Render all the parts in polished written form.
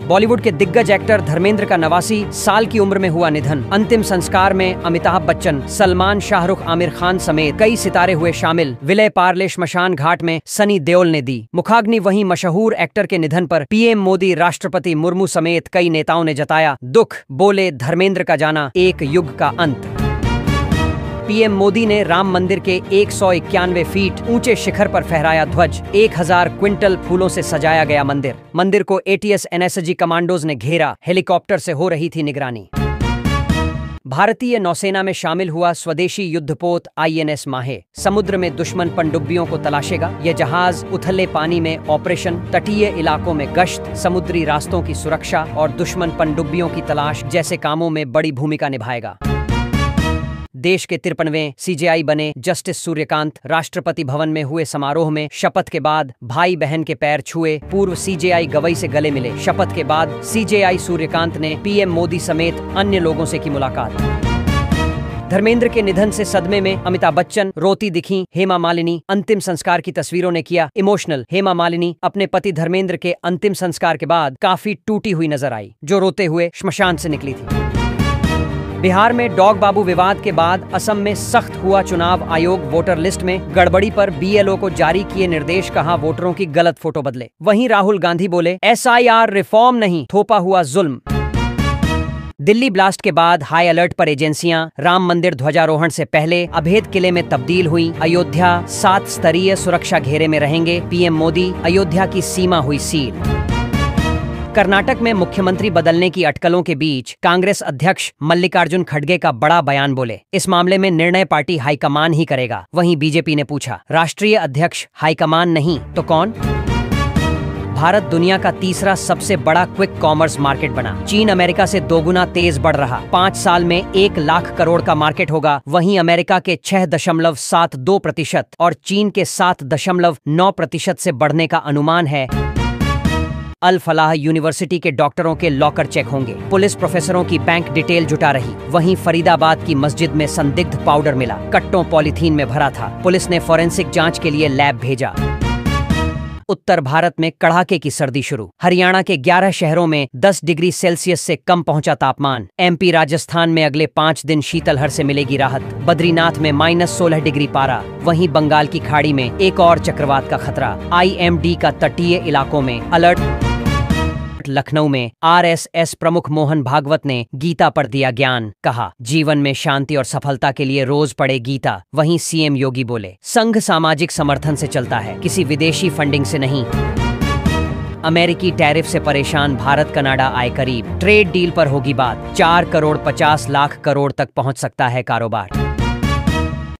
बॉलीवुड के दिग्गज एक्टर धर्मेंद्र का 89 साल की उम्र में हुआ निधन। अंतिम संस्कार में अमिताभ बच्चन, सलमान, शाहरुख, आमिर खान समेत कई सितारे हुए शामिल। विलय पार्ले श्मशान घाट में सनी देओल ने दी मुखाग्नि। वहीं मशहूर एक्टर के निधन पर पीएम मोदी, राष्ट्रपति मुर्मू समेत कई नेताओं ने जताया दुख। बोले, धर्मेंद्र का जाना एक युग का अंत। पीएम मोदी ने राम मंदिर के 191 फीट ऊंचे शिखर पर फहराया ध्वज। 1000 क्विंटल फूलों से सजाया गया मंदिर को एटीएस एनएसजी कमांडोज ने घेरा। हेलीकॉप्टर से हो रही थी निगरानी। भारतीय नौसेना में शामिल हुआ स्वदेशी युद्धपोत आईएनएस माहे। समुद्र में दुश्मन पनडुब्बियों को तलाशेगा। यह जहाज उथले पानी में ऑपरेशन, तटीय इलाकों में गश्त, समुद्री रास्तों की सुरक्षा और दुश्मन पनडुब्बियों की तलाश जैसे कामों में बड़ी भूमिका निभाएगा। देश के 53वें सीजेआई बने जस्टिस सूर्यकांत राष्ट्रपति भवन में हुए समारोह में शपथ के बाद भाई बहन के पैर छुए। पूर्व सीजेआई गवई से गले मिले। शपथ के बाद सीजेआई सूर्यकांत ने पीएम मोदी समेत अन्य लोगों से की मुलाकात। धर्मेंद्र के निधन से सदमे में अमिताभ बच्चन, रोती दिखीं हेमा मालिनी। अंतिम संस्कार की तस्वीरों ने किया इमोशनल। हेमा मालिनी अपने पति धर्मेंद्र के अंतिम संस्कार के बाद काफी टूटी हुई नजर आई, जो रोते हुए श्मशान से निकली थी। बिहार में डॉग बाबू विवाद के बाद असम में सख्त हुआ चुनाव आयोग। वोटर लिस्ट में गड़बड़ी पर बीएलओ को जारी किए निर्देश, कहा वोटरों की गलत फोटो बदले। वहीं राहुल गांधी बोले, एसआईआर रिफॉर्म नहीं, थोपा हुआ जुल्म। दिल्ली ब्लास्ट के बाद हाई अलर्ट पर एजेंसियां। राम मंदिर ध्वजारोहण से पहले अभेद किले में तब्दील हुई। अयोध्या 7 स्तरीय सुरक्षा घेरे में रहेंगे पीएम मोदी। अयोध्या की सीमा हुई सील। कर्नाटक में मुख्यमंत्री बदलने की अटकलों के बीच कांग्रेस अध्यक्ष मल्लिकार्जुन खड़गे का बड़ा बयान। बोले, इस मामले में निर्णय पार्टी हाईकमान ही करेगा। वहीं बीजेपी ने पूछा, राष्ट्रीय अध्यक्ष हाईकमान नहीं तो कौन? भारत दुनिया का तीसरा सबसे बड़ा क्विक कॉमर्स मार्केट बना। चीन अमेरिका से 2 गुना तेज बढ़ रहा। 5 साल में 1 लाख करोड़ का मार्केट होगा। वहीं अमेरिका के 6.72% और चीन के 7.9% से बढ़ने का अनुमान है। अल फलाह यूनिवर्सिटी के डॉक्टरों के लॉकर चेक होंगे। पुलिस प्रोफेसरों की बैंक डिटेल जुटा रही। वहीं फरीदाबाद की मस्जिद में संदिग्ध पाउडर मिला। कट्टों पॉलीथीन में भरा था। पुलिस ने फोरेंसिक जांच के लिए लैब भेजा। उत्तर भारत में कड़ाके की सर्दी शुरू। हरियाणा के 11 शहरों में 10 डिग्री सेल्सियस से कम पहुंचा तापमान। एमपी, राजस्थान में अगले 5 दिन शीतलहर से मिलेगी राहत। बद्रीनाथ में -16 डिग्री पारा। वहीं बंगाल की खाड़ी में एक और चक्रवात का खतरा। आईएमडी का तटीय इलाकों में अलर्ट। लखनऊ में आरएसएस प्रमुख मोहन भागवत ने गीता पर दिया ज्ञान। कहा, जीवन में शांति और सफलता के लिए रोज पढ़े गीता। वहीं सीएम योगी बोले, संघ सामाजिक समर्थन से चलता है, किसी विदेशी फंडिंग से नहीं। अमेरिकी टैरिफ से परेशान भारत कनाडा आए करीब। ट्रेड डील पर होगी बात। 4 करोड़ 50 लाख करोड़ तक पहुंच सकता है कारोबार।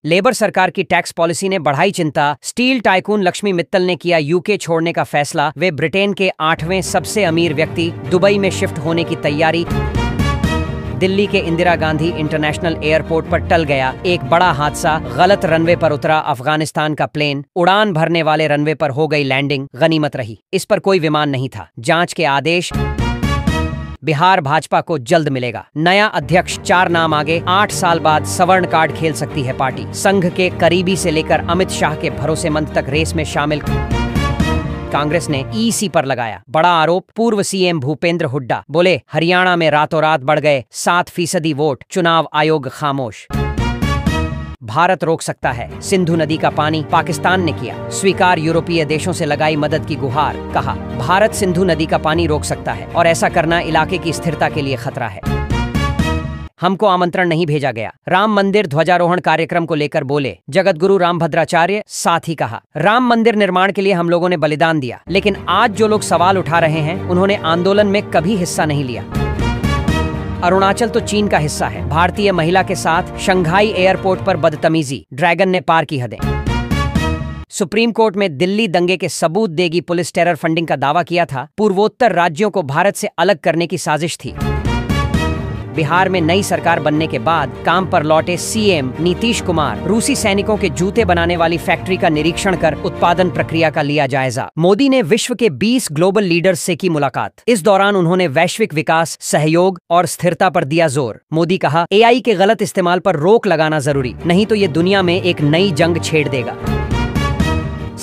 लेबर सरकार की टैक्स पॉलिसी ने बढ़ाई चिंता। स्टील टाइकून लक्ष्मी मित्तल ने किया यूके छोड़ने का फैसला। वे ब्रिटेन के 8वें सबसे अमीर व्यक्ति। दुबई में शिफ्ट होने की तैयारी। दिल्ली के इंदिरा गांधी इंटरनेशनल एयरपोर्ट पर टल गया एक बड़ा हादसा। गलत रनवे पर उतरा अफगानिस्तान का प्लेन। उड़ान भरने वाले रनवे पर हो गई लैंडिंग। गनीमत रही, इस पर कोई विमान नहीं था। जांच के आदेश। बिहार भाजपा को जल्द मिलेगा नया अध्यक्ष। 4 नाम आगे। 8 साल बाद स्वर्ण कार्ड खेल सकती है पार्टी। संघ के करीबी से लेकर अमित शाह के भरोसेमंद तक रेस में शामिल। कांग्रेस ने ईसी पर लगाया बड़ा आरोप। पूर्व सीएम भूपेंद्र हुड्डा बोले, हरियाणा में रातों रात बढ़ गए 7% वोट। चुनाव आयोग खामोश। भारत रोक सकता है सिंधु नदी का पानी। पाकिस्तान ने किया स्वीकार। यूरोपीय देशों से लगाई मदद की गुहार। कहा, भारत सिंधु नदी का पानी रोक सकता है और ऐसा करना इलाके की स्थिरता के लिए खतरा है। हमको आमंत्रण नहीं भेजा गया। राम मंदिर ध्वजारोहण कार्यक्रम को लेकर बोले जगतगुरु रामभद्राचार्य। साथ ही कहा, राम मंदिर निर्माण के लिए हम लोगों ने बलिदान दिया, लेकिन आज जो लोग सवाल उठा रहे हैं उन्होंने आंदोलन में कभी हिस्सा नहीं लिया। अरुणाचल तो चीन का हिस्सा है। भारतीय महिला के साथ शंघाई एयरपोर्ट पर बदतमीजी। ड्रैगन ने पार की हदें। सुप्रीम कोर्ट में दिल्ली दंगे के सबूत देगी पुलिस। टेरर फंडिंग का दावा किया था। पूर्वोत्तर राज्यों को भारत से अलग करने की साजिश थी। बिहार में नई सरकार बनने के बाद काम पर लौटे सीएम नीतीश कुमार। रूसी सैनिकों के जूते बनाने वाली फैक्ट्री का निरीक्षण कर उत्पादन प्रक्रिया का लिया जायजा। मोदी ने विश्व के 20 ग्लोबल लीडर्स से की मुलाकात। इस दौरान उन्होंने वैश्विक विकास, सहयोग और स्थिरता पर दिया जोर। मोदी कहा, एआई के गलत इस्तेमाल पर रोक लगाना जरूरी, नहीं तो ये दुनिया में एक नई जंग छेड़ देगा।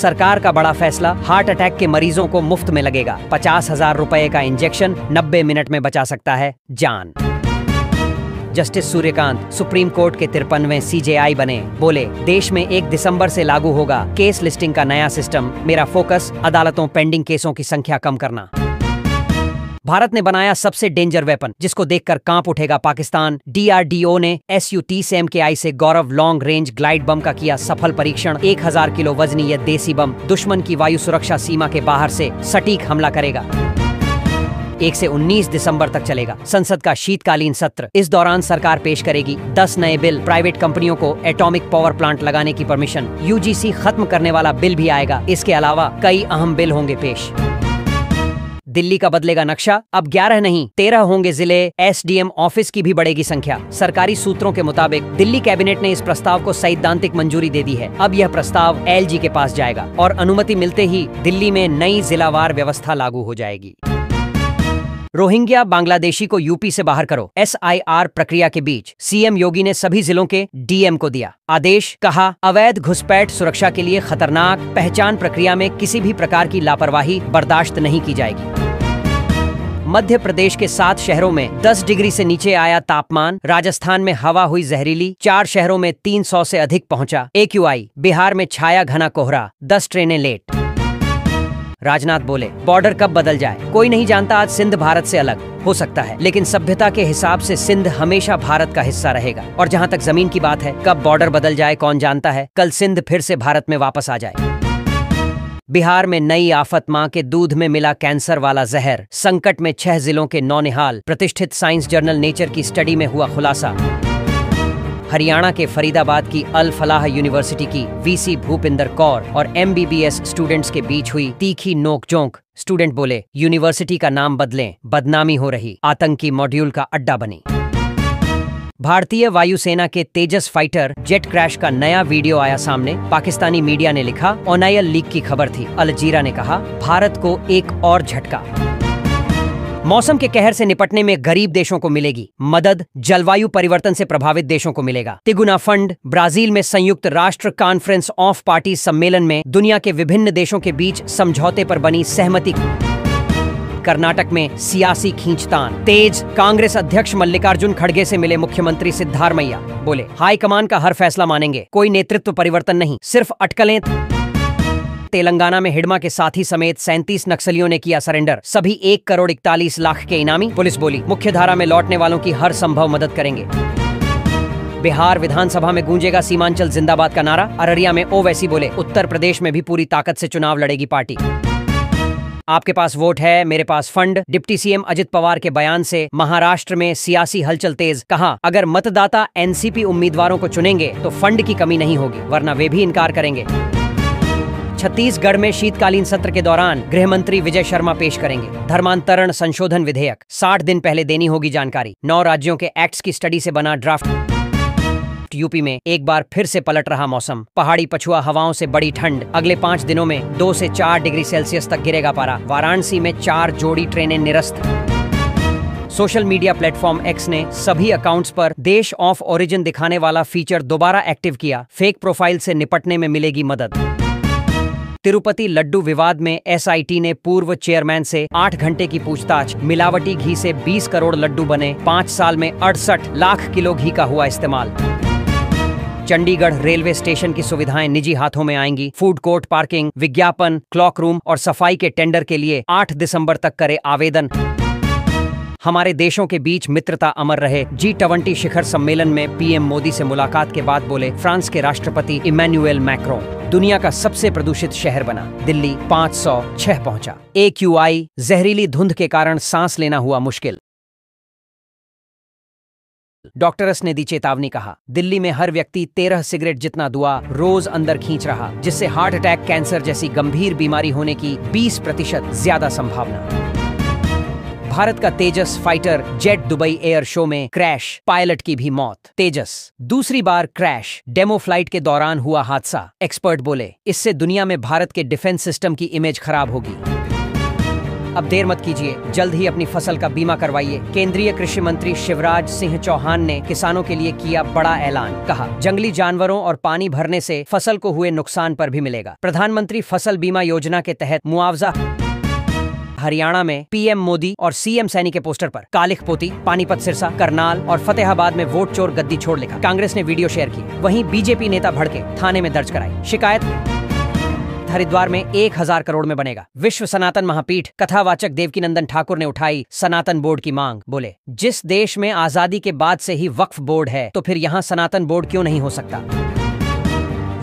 सरकार का बड़ा फैसला, हार्ट अटैक के मरीजों को मुफ्त में लगेगा 50,000 रुपए का इंजेक्शन, 90 मिनट में बचा सकता है जान। जस्टिस सूर्यकांत सुप्रीम कोर्ट के 53वें CJI बने। बोले, देश में 1 दिसंबर से लागू होगा केस लिस्टिंग का नया सिस्टम। मेरा फोकस अदालतों पेंडिंग केसों की संख्या कम करना। भारत ने बनाया सबसे डेंजर वेपन, जिसको देखकर कांप उठेगा पाकिस्तान। DRDO ने SU-30MKI से गौरव लॉन्ग रेंज ग्लाइड बम का किया सफल परीक्षण। 1000 किलो वजनी यह देसी बम दुश्मन की वायु सुरक्षा सीमा के बाहर से सटीक हमला करेगा। 1 से 19 दिसंबर तक चलेगा संसद का शीतकालीन सत्र। इस दौरान सरकार पेश करेगी 10 नए बिल। प्राइवेट कंपनियों को एटॉमिक पावर प्लांट लगाने की परमिशन। UGC खत्म करने वाला बिल भी आएगा। इसके अलावा कई अहम बिल होंगे पेश। दिल्ली का बदलेगा नक्शा, अब 11 नहीं 13 होंगे जिले। SDM ऑफिस की भी बढ़ेगी संख्या। सरकारी सूत्रों के मुताबिक दिल्ली कैबिनेट ने इस प्रस्ताव को सैद्धांतिक मंजूरी दे दी है। अब यह प्रस्ताव LG के पास जाएगा और अनुमति मिलते ही दिल्ली में नई जिलावार व्यवस्था लागू हो जाएगी। रोहिंग्या बांग्लादेशी को यूपी से बाहर करो। SIR प्रक्रिया के बीच CM योगी ने सभी जिलों के DM को दिया आदेश। कहा, अवैध घुसपैठ सुरक्षा के लिए खतरनाक, पहचान प्रक्रिया में किसी भी प्रकार की लापरवाही बर्दाश्त नहीं की जाएगी। मध्य प्रदेश के 7 शहरों में 10 डिग्री से नीचे आया तापमान। राजस्थान में हवा हुई जहरीली। 4 शहरों में 300 से अधिक पहुंचा AQI। बिहार में छाया घना कोहरा, 10 ट्रेनें लेट। राजनाथ बोले, बॉर्डर कब बदल जाए कोई नहीं जानता। आज सिंध भारत से अलग हो सकता है, लेकिन सभ्यता के हिसाब से सिंध हमेशा भारत का हिस्सा रहेगा। और जहां तक जमीन की बात है, कब बॉर्डर बदल जाए कौन जानता है। कल सिंध फिर से भारत में वापस आ जाए। बिहार में नई आफत, मां के दूध में मिला कैंसर वाला जहर। संकट में 6 जिलों के नौनिहाल। प्रतिष्ठित साइंस जर्नल नेचर की स्टडी में हुआ खुलासा। हरियाणा के फरीदाबाद की अल फलाह यूनिवर्सिटी की VC भूपिंदर कौर और MBBS स्टूडेंट्स के बीच हुई तीखी नोकझोंक। स्टूडेंट बोले, यूनिवर्सिटी का नाम बदलें, बदनामी हो रही। आतंकी मॉड्यूल का अड्डा बनी। भारतीय वायुसेना के तेजस फाइटर जेट क्रैश का नया वीडियो आया सामने। पाकिस्तानी मीडिया ने लिखा, ओनायल लीक की खबर थी। अल जजीरा ने कहा, भारत को एक और झटका। मौसम के कहर से निपटने में गरीब देशों को मिलेगी मदद। जलवायु परिवर्तन से प्रभावित देशों को मिलेगा तिगुना फंड। ब्राजील में संयुक्त राष्ट्र कॉन्फ्रेंस ऑफ पार्टी सम्मेलन में दुनिया के विभिन्न देशों के बीच समझौते पर बनी सहमति। कर्नाटक में सियासी खींचतान तेज। कांग्रेस अध्यक्ष मल्लिकार्जुन खड़गे से मिले मुख्यमंत्री सिद्धारमैया। बोले, हाईकमान का हर फैसला मानेंगे, कोई नेतृत्व परिवर्तन नहीं, सिर्फ अटकलें। तेलंगाना में हिडमा के साथी समेत 37 नक्सलियों ने किया सरेंडर। सभी 1 करोड़ 41 लाख के इनामी। पुलिस बोली, मुख्यधारा में लौटने वालों की हर संभव मदद करेंगे। बिहार विधानसभा में गूंजेगा सीमांचल जिंदाबाद का नारा। अररिया में ओवैसी बोले, उत्तर प्रदेश में भी पूरी ताकत से चुनाव लड़ेगी पार्टी। आपके पास वोट है, मेरे पास fund. Deputy CM Ajit Pawar के बयान से महाराष्ट्र में सियासी हलचल तेज। कहा, अगर मतदाता NCP उम्मीदवारों को चुनेंगे तो फंड की कमी नहीं होगी, वरना वे भी इनकार करेंगे। छत्तीसगढ़ में शीतकालीन सत्र के दौरान गृह मंत्री विजय शर्मा पेश करेंगे धर्मांतरण संशोधन विधेयक। 60 दिन पहले देनी होगी जानकारी। 9 राज्यों के एक्ट्स की स्टडी से बना ड्राफ्ट। यूपी में एक बार फिर से पलट रहा मौसम। पहाड़ी पछुआ हवाओं से बड़ी ठंड। अगले 5 दिनों में 2 से 4 डिग्री सेल्सियस तक गिरेगा पारा। वाराणसी में 4 जोड़ी ट्रेनें निरस्त। सोशल मीडिया प्लेटफॉर्म X ने सभी अकाउंट्स पर देश ऑफ ओरिजिन दिखाने वाला फीचर दोबारा एक्टिव किया। फेक प्रोफाइल से निपटने में मिलेगी मदद। तिरुपति लड्डू विवाद में SIT ने पूर्व चेयरमैन से 8 घंटे की पूछताछ। मिलावटी घी से 20 करोड़ लड्डू बने। 5 साल में 68 लाख किलो घी का हुआ इस्तेमाल। चंडीगढ़ रेलवे स्टेशन की सुविधाएं निजी हाथों में आएंगी। फूड कोर्ट, पार्किंग, विज्ञापन, क्लॉक रूम और सफाई के टेंडर के लिए 8 दिसंबर तक करे आवेदन। हमारे देशों के बीच मित्रता अमर रहे। G20 शिखर सम्मेलन में PM मोदी से मुलाकात के बाद बोले, फ्रांस के राष्ट्रपति इमैनुएल मैक्रों, दुनिया का सबसे प्रदूषित शहर बना। दिल्ली 506 पहुंचा। AQI, जहरीली धुंध के कारण सांस लेना हुआ मुश्किल। डॉक्टर्स ने दी चेतावनी। कहा, दिल्ली में हर व्यक्ति 13 सिगरेट जितना धुआं रोज अंदर खींच रहा, जिससे हार्ट अटैक, कैंसर जैसी गंभीर बीमारी होने की 20% ज्यादा संभावना। भारत का Tejas fighter jet Dubai air show में क्रैश, पायलट की भी मौत। तेजस दूसरी बार क्रैश, डेमो फ्लाइट के दौरान हुआ हादसा। एक्सपर्ट बोले, इससे दुनिया में भारत के डिफेंस सिस्टम की इमेज खराब होगी। अब देर मत कीजिए, जल्द ही अपनी फसल का बीमा करवाइए। केंद्रीय कृषि मंत्री शिवराज सिंह चौहान ने किसानों के लिए किया बड़ा ऐलान। कहा, जंगली जानवरों और पानी भरने से फसल को हुए नुकसान पर भी मिलेगा। प्रधानमंत्री फसल बीमा योजना के तहत मुआवजा। हरियाणा में पीएम मोदी और सीएम सैनी के पोस्टर पर कालिख पोती, पानीपत, सिरसा, करनाल और फतेहाबाद में वोट चोर गद्दी छोड़ लिखा। कांग्रेस ने वीडियो शेयर की। वहीं बीजेपी नेता भड़के, थाने में दर्ज कराई शिकायत। हरिद्वार में 1000 करोड़ में बनेगा। विश्व सनातन महापीठ कथावाचक देवकीनंदन ठाकुर ने उठाई सनातन बोर्ड की मांग। बोले, जिस देश में आजादी के बाद से ही वक्फ बोर्ड है तो फिर यहाँ सनातन बोर्ड क्यों नहीं हो सकता।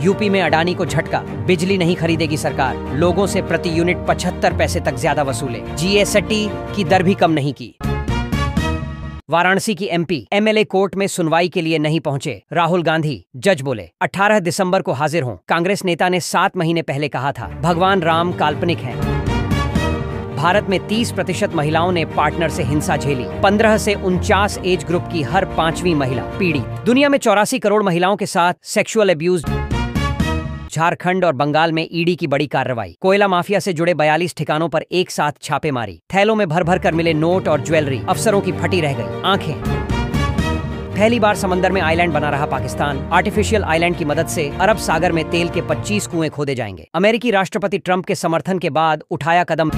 यूपी में अडानी को झटका, बिजली नहीं खरीदेगी सरकार, लोगों से प्रति यूनिट 75 पैसे तक ज्यादा वसूले। जीएसटी की दर भी कम नहीं की। वाराणसी की एमपी एमएलए कोर्ट में सुनवाई के लिए नहीं पहुंचे। राहुल गांधी, जज बोले 18 दिसंबर को हाजिर हों। कांग्रेस नेता ने 7 महीने पहले कहा था भगवान राम काल्पनिक हैं। भारत में 30% महिलाओं ने पार्टनर से हिंसा झेली। 15 से 49 एज ग्रुप की हर 5वीं महिला पीड़ित। दुनिया में 84 करोड़ महिलाओं के साथ सेक्सुअल अब्यूज। झारखंड और बंगाल में ईडी की बड़ी कार्रवाई। कोयला माफिया से जुड़े 42 ठिकानों पर एक साथ छापे मारी। थैलों में भर भर कर मिले नोट और ज्वेलरी। अफसरों की फटी रह गई आंखें। पहली बार समंदर में आइलैंड बना रहा पाकिस्तान। आर्टिफिशियल आइलैंड की मदद से अरब सागर में तेल के 25 कुएं खोदे जाएंगे। अमेरिकी राष्ट्रपति ट्रंप के समर्थन के बाद उठाया कदम।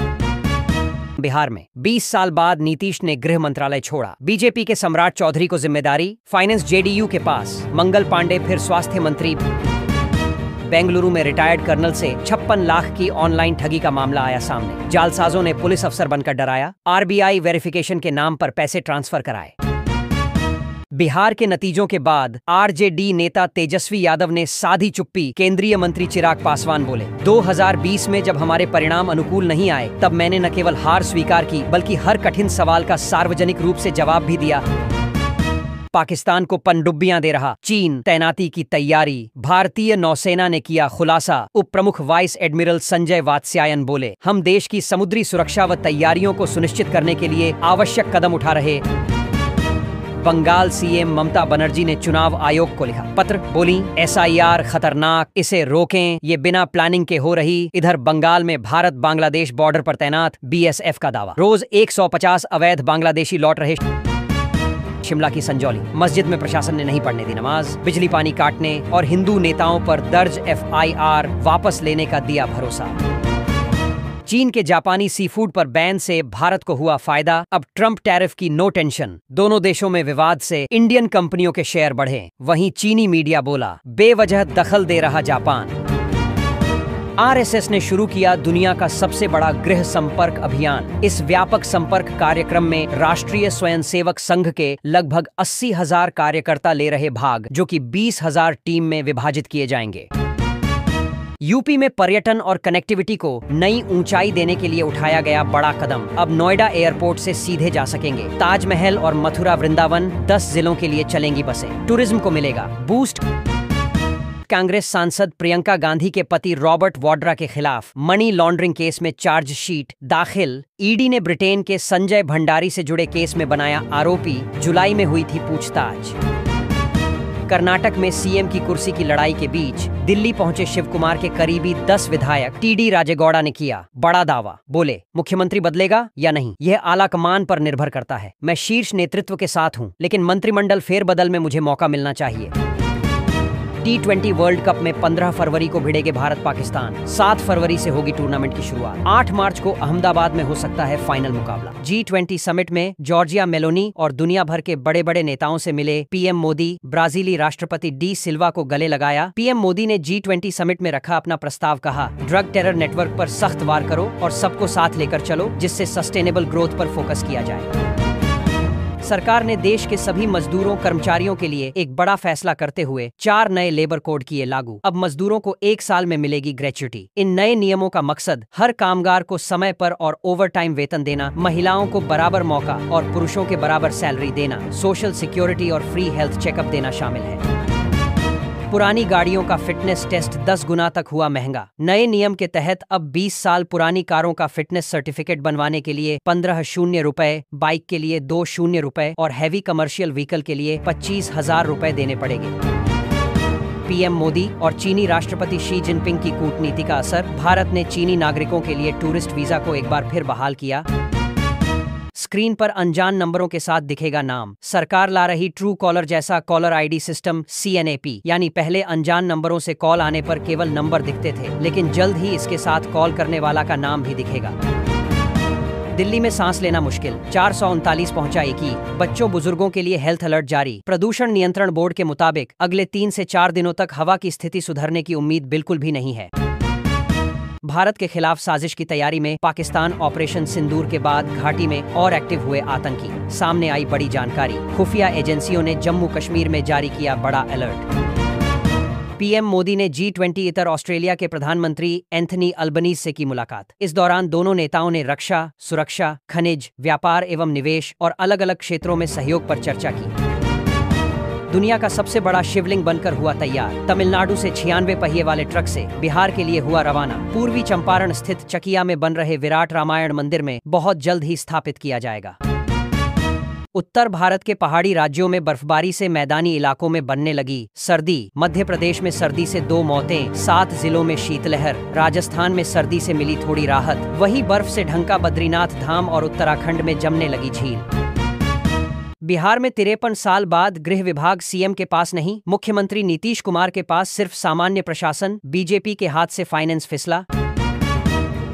बिहार में 20 साल बाद नीतीश ने गृह मंत्रालय छोड़ा। बीजेपी के सम्राट चौधरी को जिम्मेदारी। फाइनेंस जेडीयू के पास। मंगल पांडे फिर स्वास्थ्य मंत्री। बेंगलुरु में रिटायर्ड कर्नल से 56 लाख की ऑनलाइन ठगी का मामला आया सामने। जालसाजों ने पुलिस अफसर बनकर डराया। आरबीआई वेरिफिकेशन के नाम पर पैसे ट्रांसफर कराए। बिहार के नतीजों के बाद आरजेडी नेता तेजस्वी यादव ने साधी चुप्पी। केंद्रीय मंत्री चिराग पासवान बोले, 2020 में जब हमारे परिणाम अनुकूल नहीं आए तब मैंने न केवल हार स्वीकार की बल्कि हर कठिन सवाल का सार्वजनिक रूप से जवाब भी दिया। पाकिस्तान को पनडुब्बियां दे रहा चीन, तैनाती की तैयारी। भारतीय नौसेना ने किया खुलासा। उप प्रमुख वाइस एडमिरल संजय वात्स्यायन बोले, हम देश की समुद्री सुरक्षा व तैयारियों को सुनिश्चित करने के लिए आवश्यक कदम उठा रहे। बंगाल सीएम ममता बनर्जी ने चुनाव आयोग को लिखा पत्र। बोली, एसआईआर खतरनाक, इसे रोकें, ये बिना प्लानिंग के हो रही। इधर बंगाल में भारत बांग्लादेश बॉर्डर पर तैनात बीएसएफ का दावा। रोज 150 अवैध बांग्लादेशी लौट रहे। शिमला की संजौली मस्जिद में प्रशासन ने नहीं पढ़ने दी नमाज। बिजली पानी काटने और हिंदू नेताओं पर दर्ज एफआईआर वापस लेने का दिया भरोसा। चीन के जापानी सी फूड पर बैन से भारत को हुआ फायदा। अब ट्रंप टैरिफ की नो टेंशन। दोनों देशों में विवाद से इंडियन कंपनियों के शेयर बढ़े। वहीं चीनी मीडिया बोला, बेवजह दखल दे रहा जापान। आरएसएस ने शुरू किया दुनिया का सबसे बड़ा गृह संपर्क अभियान। इस व्यापक संपर्क कार्यक्रम में राष्ट्रीय स्वयंसेवक संघ के लगभग 80,000 कार्यकर्ता ले रहे भाग, जो कि 20,000 टीम में विभाजित किए जाएंगे। यूपी में पर्यटन और कनेक्टिविटी को नई ऊंचाई देने के लिए उठाया गया बड़ा कदम। अब नोएडा एयरपोर्ट से सीधे जा सकेंगे। ताजमहल और मथुरा वृंदावन 10 जिलों के लिए चलेंगी बसें। टूरिज्म को मिलेगा बूस्ट। कांग्रेस सांसद प्रियंका गांधी के पति रॉबर्ट वाड्रा के खिलाफ मनी लॉन्ड्रिंग केस में चार्जशीट दाखिल। ईडी ने ब्रिटेन के संजय भंडारी से जुड़े केस में बनाया आरोपी। जुलाई में हुई थी पूछताछ। कर्नाटक में सीएम की कुर्सी की लड़ाई के बीच दिल्ली पहुंचे शिव कुमार के करीबी 10 विधायक। टीडी राजेगौड़ा ने किया बड़ा दावा। बोले, मुख्यमंत्री बदलेगा या नहीं यह आलाकमान पर निर्भर करता है। मैं शीर्ष नेतृत्व के साथ हूं, लेकिन मंत्रिमंडल फेरबदल में मुझे मौका मिलना चाहिए। T20 वर्ल्ड कप में 15 फरवरी को भिड़ेंगे भारत पाकिस्तान। 7 फरवरी से होगी टूर्नामेंट की शुरुआत। 8 मार्च को अहमदाबाद में हो सकता है फाइनल मुकाबला। G20 समिट में जॉर्जिया मेलोनी और दुनिया भर के बड़े बड़े नेताओं से मिले पीएम मोदी। ब्राजीली राष्ट्रपति डी सिल्वा को गले लगाया। पीएम मोदी ने G20 समिट में रखा अपना प्रस्ताव। कहा, ड्रग टेरर नेटवर्क पर सख्त वार करो और सबको साथ लेकर चलो, जिससे सस्टेनेबल ग्रोथ पर फोकस किया जाए। सरकार ने देश के सभी मजदूरों कर्मचारियों के लिए एक बड़ा फैसला करते हुए 4 नए लेबर कोड किए लागू। अब मजदूरों को 1 साल में मिलेगी ग्रेच्युटी। इन नए नियमों का मकसद हर कामगार को समय पर और ओवरटाइम वेतन देना, महिलाओं को बराबर मौका और पुरुषों के बराबर सैलरी देना, सोशल सिक्योरिटी और फ्री हेल्थ चेकअप देना शामिल है। पुरानी गाड़ियों का फिटनेस टेस्ट 10 गुना तक हुआ महंगा। नए नियम के तहत अब 20 साल पुरानी कारों का फिटनेस सर्टिफिकेट बनवाने के लिए 15,000 रुपए, बाइक के लिए 2,000 रुपए और हैवी कमर्शियल व्हीकल के लिए 25,000 रुपए देने पड़ेंगे। पीएम मोदी और चीनी राष्ट्रपति शी जिनपिंग की कूटनीति का असर, भारत ने चीनी नागरिकों के लिए टूरिस्ट वीजा को एक बार फिर बहाल किया। स्क्रीन पर अनजान नंबरों के साथ दिखेगा नाम, सरकार ला रही ट्रू कॉलर जैसा कॉलर आईडी सिस्टम CNAP, यानी पहले अनजान नंबरों से कॉल आने पर केवल नंबर दिखते थे, लेकिन जल्द ही इसके साथ कॉल करने वाला का नाम भी दिखेगा। दिल्ली में सांस लेना मुश्किल, 439 पहुंचा एकी, बच्चों बुजुर्गों के लिए हेल्थ अलर्ट जारी। प्रदूषण नियंत्रण बोर्ड के मुताबिक अगले 3 से 4 दिनों तक हवा की स्थिति सुधरने की उम्मीद बिल्कुल भी नहीं है। भारत के खिलाफ साजिश की तैयारी में पाकिस्तान ऑपरेशन सिंदूर के बाद घाटी में और एक्टिव हुए आतंकी, सामने आई बड़ी जानकारी। खुफिया एजेंसियों ने जम्मू कश्मीर में जारी किया बड़ा अलर्ट। पीएम मोदी ने G20 इतर ऑस्ट्रेलिया के प्रधानमंत्री एंथनी अल्बनीज से की मुलाकात। इस दौरान दोनों नेताओं ने रक्षा, सुरक्षा, खनिज, व्यापार एवं निवेश और अलग अलग क्षेत्रों में सहयोग पर चर्चा की। दुनिया का सबसे बड़ा शिवलिंग बनकर हुआ तैयार, तमिलनाडु से 96 पहिए वाले ट्रक से बिहार के लिए हुआ रवाना। पूर्वी चंपारण स्थित चकिया में बन रहे विराट रामायण मंदिर में बहुत जल्द ही स्थापित किया जाएगा। उत्तर भारत के पहाड़ी राज्यों में बर्फबारी से मैदानी इलाकों में बनने लगी सर्दी। मध्य प्रदेश में सर्दी से 2 मौतें, 7 जिलों में शीतलहर। राजस्थान में सर्दी से मिली थोड़ी राहत, वहीं बर्फ से ढंका बद्रीनाथ धाम और उत्तराखंड में जमने लगी झील। बिहार में 53 साल बाद गृह विभाग सीएम के पास नहीं, मुख्यमंत्री नीतीश कुमार के पास सिर्फ सामान्य प्रशासन। बीजेपी के हाथ से फाइनेंस फिसला।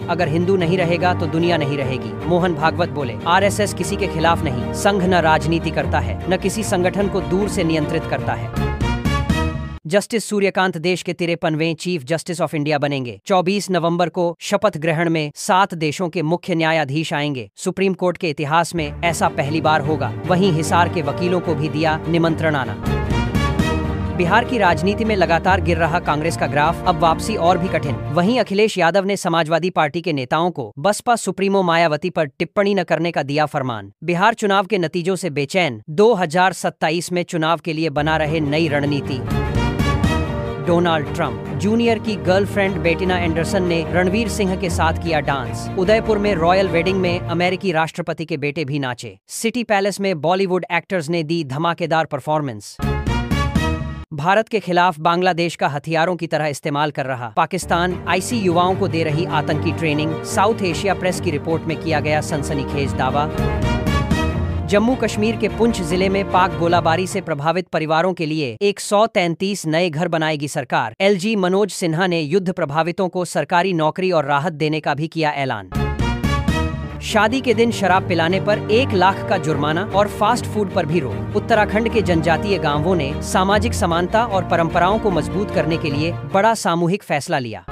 अगर हिंदू नहीं रहेगा तो दुनिया नहीं रहेगी, मोहन भागवत बोले। आरएसएस किसी के खिलाफ नहीं, संघ न राजनीति करता है, न किसी संगठन को दूर से नियंत्रित करता है। जस्टिस सूर्यकांत देश के 53वें चीफ जस्टिस ऑफ इंडिया बनेंगे। 24 नवंबर को शपथ ग्रहण में 7 देशों के मुख्य न्यायाधीश आएंगे। सुप्रीम कोर्ट के इतिहास में ऐसा पहली बार होगा। वहीं हिसार के वकीलों को भी दिया निमंत्रण आना। बिहार की राजनीति में लगातार गिर रहा कांग्रेस का ग्राफ, अब वापसी और भी कठिन। वहीं अखिलेश यादव ने समाजवादी पार्टी के नेताओं को बसपा सुप्रीमो मायावती पर टिप्पणी न करने का दिया फरमान। बिहार चुनाव के नतीजों से बेचैन, 2027 में चुनाव के लिए बना रहे नई रणनीति। डोनाल्ड ट्रंप जूनियर की गर्लफ्रेंड बेटिना एंडरसन ने रणवीर सिंह के साथ किया डांस। उदयपुर में रॉयल वेडिंग में अमेरिकी राष्ट्रपति के बेटे भी नाचे। सिटी पैलेस में बॉलीवुड एक्टर्स ने दी धमाकेदार परफॉर्मेंस। भारत के खिलाफ बांग्लादेश का हथियारों की तरह इस्तेमाल कर रहा पाकिस्तान, आईसी युवाओं को दे रही आतंकी ट्रेनिंग। साउथ एशिया प्रेस की रिपोर्ट में किया गया सनसनीखेज दावा। जम्मू कश्मीर के पुंछ जिले में पाक गोलाबारी से प्रभावित परिवारों के लिए 133 नए घर बनाएगी सरकार। LG मनोज सिन्हा ने युद्ध प्रभावितों को सरकारी नौकरी और राहत देने का भी किया ऐलान। शादी के दिन शराब पिलाने पर 1 लाख का जुर्माना और फास्ट फूड पर भी रोक। उत्तराखंड के जनजातीय गांवों ने सामाजिक समानता और परंपराओं को मजबूत करने के लिए बड़ा सामूहिक फैसला लिया।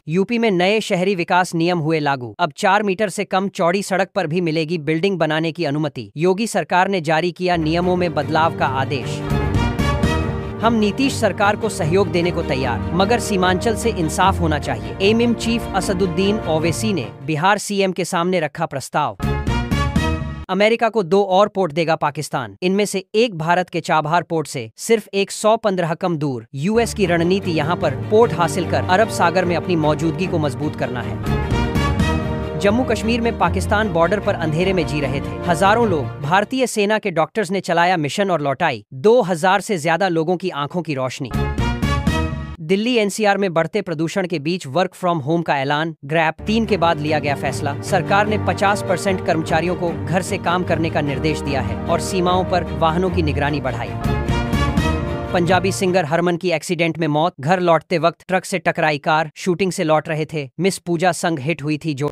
यूपी में नए शहरी विकास नियम हुए लागू। अब 4 मीटर से कम चौड़ी सड़क पर भी मिलेगी बिल्डिंग बनाने की अनुमति। योगी सरकार ने जारी किया नियमों में बदलाव का आदेश। हम नीतीश सरकार को सहयोग देने को तैयार, मगर सीमांचल से इंसाफ होना चाहिए। एमएम चीफ असदुद्दीन ओवैसी ने बिहार सीएम के सामने रखा प्रस्ताव। अमेरिका को 2 और पोर्ट देगा पाकिस्तान, इनमें से एक भारत के चाबहार पोर्ट से सिर्फ 115 कम दूर। यूएस की रणनीति यहां पर पोर्ट हासिल कर अरब सागर में अपनी मौजूदगी को मजबूत करना है। जम्मू कश्मीर में पाकिस्तान बॉर्डर पर अंधेरे में जी रहे थे हजारों लोग। भारतीय सेना के डॉक्टर्स ने चलाया मिशन और लौटाई 2000 से ज्यादा लोगों की आंखों की रोशनी। दिल्ली एनसीआर में बढ़ते प्रदूषण के बीच वर्क फ्रॉम होम का ऐलान। ग्रैप 3 के बाद लिया गया फैसला। सरकार ने 50% कर्मचारियों को घर से काम करने का निर्देश दिया है और सीमाओं पर वाहनों की निगरानी बढ़ाई। पंजाबी सिंगर हरमन की एक्सीडेंट में मौत। घर लौटते वक्त ट्रक से टकराई कार, शूटिंग से लौट रहे थे। मिस पूजा संग हिट हुई थी जो